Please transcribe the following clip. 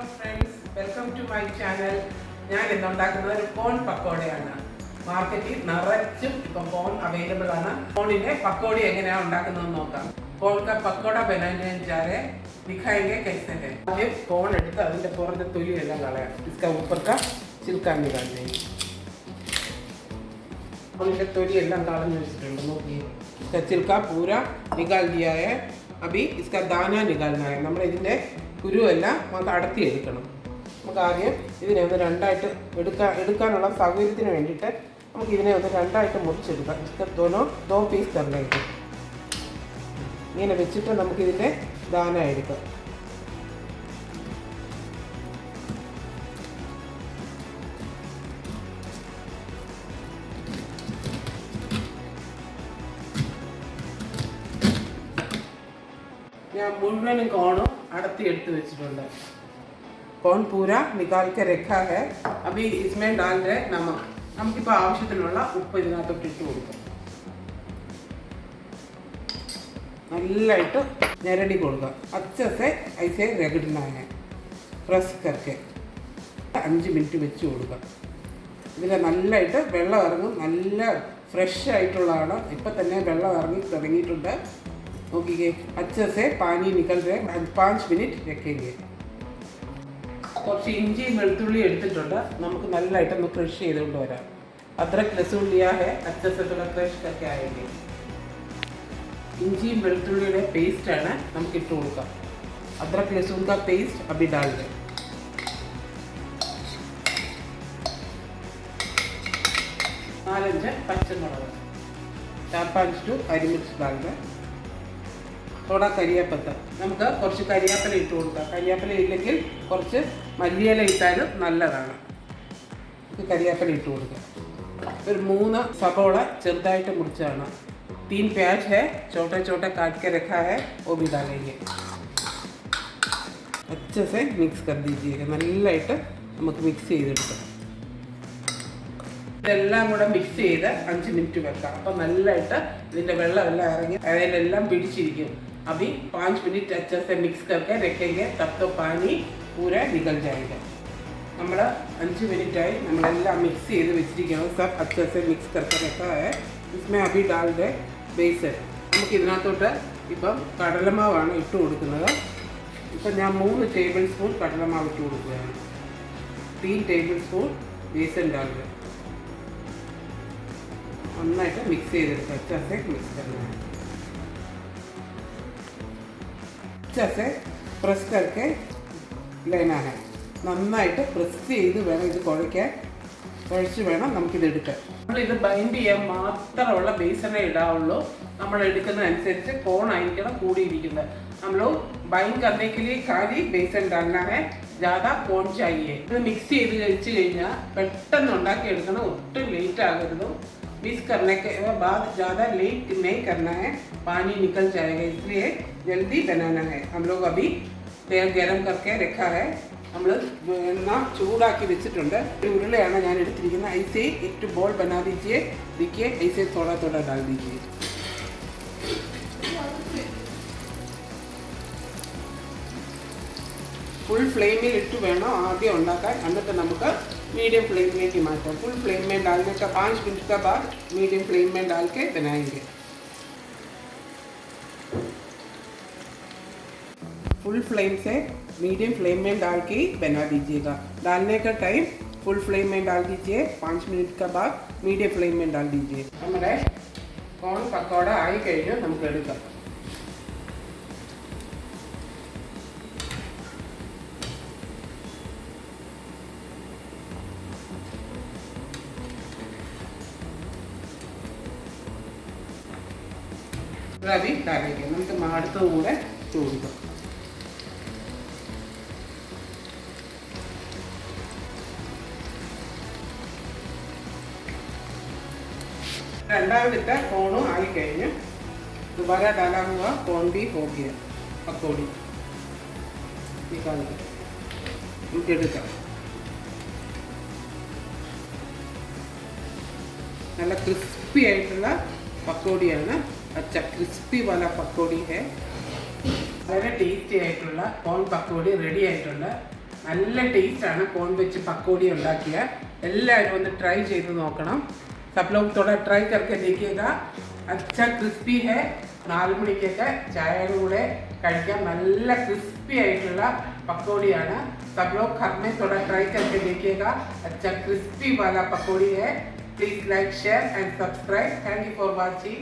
Hello friends, welcome to my channel. ഞാൻ ഇന്ന് ഉണ്ടാക്കുന്നത് ഒരു കോൺ പക്കോടയാണ്. മാർക്കറ്റിൽ നിറച്ചും ഇപ്പോൾ കോൺ അവൈലബിൾ ആണ്. കോണിന്റെ പക്കോടി എങ്ങനെയാണ് ഉണ്ടാക്കുന്നതെന്ന് നോക്കാം. കോൺ का पकौड़ा बनाने जा रहे हैं, दिखाएंगे कैसे है. आगे കോൺ എടുത്ത് അതിന്റെ പുറത്തെ തൊലി എല്ലാം കളയാം. इसका ऊपर का छिलका निकाल देंगे. കോണിന്റെ തൊലി എല്ലാം കളഞ്ഞു വെച്ചിട്ടുണ്ട്. നോക്കിയേ, इसका छिलका पूरा निकाल दिया है. अभी इसका दाना निकालना है. നമ്മൾ ഇതിന്റെ കുരുവെല്ലാം നമുക്ക് അടർത്തിയെടുക്കണം. നമുക്ക് ആദ്യം ഇതിനെ ഒന്ന് രണ്ടായിട്ട് എടുക്കാനുള്ള സൗകര്യത്തിന് വേണ്ടിയിട്ട് നമുക്ക് ഇതിനെ ഒന്ന് രണ്ടായിട്ട് മുറിച്ചെടുക്കാം. ദോ പീസ് തരലായിട്ട് ഇങ്ങനെ വെച്ചിട്ട് നമുക്കിതിൻ്റെ ദാന എടുക്കാം. ഞാൻ മുഴുവനും കോണും अड़ती वेचिटुंड. कौन पूरा निकाल के रखा है. अभी इसमें डाल रहे नमक. नमकिप्पो आवश्यकത്തിനുള്ള ഉപ്പ് ഇതിനകത്തോട്ട് ഇട്ട് കൊടുക്കാം. നല്ലതായിട്ട് ഞെരടി കൊടുക്കുക. अच्छे से ऐसे रगड़ना है. प्रेस करके 5 മിനിറ്റ് വെച്ച് കൊടുക്കുക. ഇതിൽ നല്ലതായിട്ട് വെള്ളം ഇറങ്ങും. നല്ല ഫ്രഷ് ആയിട്ടുള്ളതാണ്. ഇപ്പം തന്നെ വെള്ളം ഇറങ്ങി തുടങ്ങിയിട്ടുണ്ട്. ओके, अच्छे से पानी निकल रहे. 5 मिनट रखेंगे. കുറച്ച് ഇഞ്ചി വെളുത്തുള്ളി എടുത്തിട്ടുണ്ട്. നമുക്ക് നല്ലതായിട്ടൊന്ന് ക്രഷ് ചെയ്തുകൊണ്ട് വരാം. അദ്രക് ലഹസുൻ ലിയാ है, अच्छे से थोड़ा क्रश करके आएंगे. ഇഞ്ചിയും വെളുത്തുള്ളിയുടെ പേസ്റ്റാണ് നമുക്ക് ഇട്ട് കൊടുക്കാം. അദ്രക് ലഹസുൻ का पेस्ट अभी डाल दें. 4-5 പച്ചമുളക്, 4-5 ടു हरी मिर्च डाल दें. थोड़ा കരിയാപ്പത്ത, നമുക്ക് കുറച്ച് കരിയാപ്പല ഇട്ട് കൊടുക്കാം. കരിയാപ്പല ഇല്ലെങ്കിൽ കുറച്ച് മല്ലിയില ഇട്ടാലും നല്ലതാണ്. കരിയാപ്പല ഇട്ട് കൊടുക്കാം. ഒരു 3 സബോള ചെറുതായിട്ട് മുറിച്ചാണ്. 3 प्याज है, छोटे छोटे काट के रखा है, वो भी डालेंगे. अच्छे से मिक्स कर दीजिएगा. നല്ലതായിട്ട് നമുക്ക് മിക്സ് ചെയ്തെടുക്കാം. ഇതെല്ലാം കൂടെ മിക്സ് ചെയ്ത് 5 മിനിറ്റ് വെക്കാം. അപ്പോൾ നല്ലതായിട്ട് ഇതിൻ്റെ വെള്ളമെല്ലാം ഇറങ്ങി അതിലെല്ലാം പിടിച്ചിരിക്കും. अभी 5 मिनट अच्छे से मिक्स करके रखेंगे. तब तो पानी पूरा निकल जाएगा. നമ്മൾ 5 മിനിറ്റായി നമ്മളെല്ലാം മിക്സ് ചെയ്ത് വെച്ചിരിക്കണം. सब अच्छे से मिक्स करके रखा है. इसमें अभी डाल दे बेसन. നമുക്ക് ഇതിനകത്തോട്ട് ഇപ്പം കടലമാവാണ് ഇട്ട് കൊടുക്കുന്നത്. ഇപ്പം ഞാൻ 3 ടേബിൾ സ്പൂൺ കടലമാവ് ഇട്ട് കൊടുക്കുകയാണ്. 3 ടേബിൾ സ്പൂൺ बेसन डाल दे. നന്നായിട്ട് മിക്സ് ചെയ്തെടുക്കുക. अच्छे से मिक्स करना है. अच्छे से प्रेस करके लेना है. നന്നായിട്ട് പ്രസ് ചെയ്ത് വേണം ഇത് കുഴച്ച് വേണം നമുക്കിത് എടുക്കാൻ. നമ്മളിത് ബൈൻഡ് ചെയ്യാൻ മാത്രമുള്ള ബേസനെ ഇടാവുള്ളൂ. നമ്മൾ എടുക്കുന്നതനുസരിച്ച് കോണായിരിക്കണം കൂടിയിരിക്കുന്നത്. നമ്മൾ ബൈൻഡ് करने के लिए खाली बेसन डालना है, ज़्यादा കോൺ चाहिए. ഇത് മിക്സ് ചെയ്ത് കഴിച്ച് കഴിഞ്ഞാൽ പെട്ടെന്ന് ഉണ്ടാക്കിയെടുക്കണം. ഒട്ടും ലേറ്റ് ആകരുത്. मिक्स करने के बाद ज़्यादा लेट नहीं करना है, पानी निकल जाएगा. इसलिए जल्दी बनाना है. हम लोग अभी तेल गरम करके रखा है. നമ്മൾ എണ്ണ ചൂടാക്കി വെച്ചിട്ടുണ്ട്. ഒരു ഉരുളയാണ് ഞാൻ എടുത്തിരിക്കുന്നത്. ऐसे एक बॉल बना दीजिए. देखिए ऐसे थोड़ा थोड़ा डाल दीजिए. फुल फ्लेमिൽ ഇട്ട് വേണം ആദ്യം ഉണ്ടാക്കാൻ. എന്നിട്ട് നമുക്ക് मीडियम फ्लेम में ही मारता. फुल फ्लेम में डालने का 5 मिनट का बाद मीडियम फ्लेम में डाल के बनाएंगे. फुल फ्लेम से मीडियम फ्लेम में डाल के बना दीजिएगा. डालने का टाइम फुल फ्लेम में डाल दीजिए. 5 मिनट का बाद मीडियम फ्लेम में डाल दीजिए. हमारे കോൺ പക്കോട ആയി കഴിഞ്ഞ് നമുക്ക് എടുക്കാം. रवि डालेंगे. നമുക്ക് അടുത്തത് കൂടെ ചോദിക്കാം. രണ്ടാമത്തെ കോണും ആയി കഴിഞ്ഞ് दोबारा डाला हुआ कौन भी हो गया. पकौड़ी निकाल के നമുക്ക് എടുക്കാം. നല്ല ക്രിസ്പി ആയിട്ടുള്ള പക്കോടിയാണ്. अच्छा क्रिस्पी वाला पकौड़ी है. വളരെ ടേസ്റ്റി ആയിട്ടുള്ള കോൺ പക്കോടി റെഡി ആയിട്ടുണ്ട്. നല്ല ടേസ്റ്റാണ് കോൺ വെച്ച് പക്കോടി ഉണ്ടാക്കിയ. എല്ലാവരും ഒന്ന് ട്രൈ ചെയ്ത് നോക്കണം. सब लोग थोड़ा ट्राई करके देखिएगा. अच्छा क्रिस्पी है. 4 മണിക്കൊക്കെ ചായയുടെ കൂടെ കഴിക്കാൻ നല്ല ക്രിസ്പി ആയിട്ടുള്ള പക്കോടിയാണ്. सब लोग घर में थोड़ा ट्राई करके देखिएगा. अच्छा क्रिस्पी वाला पकौड़ी है. Please like share and subscribe. Thank you for watching.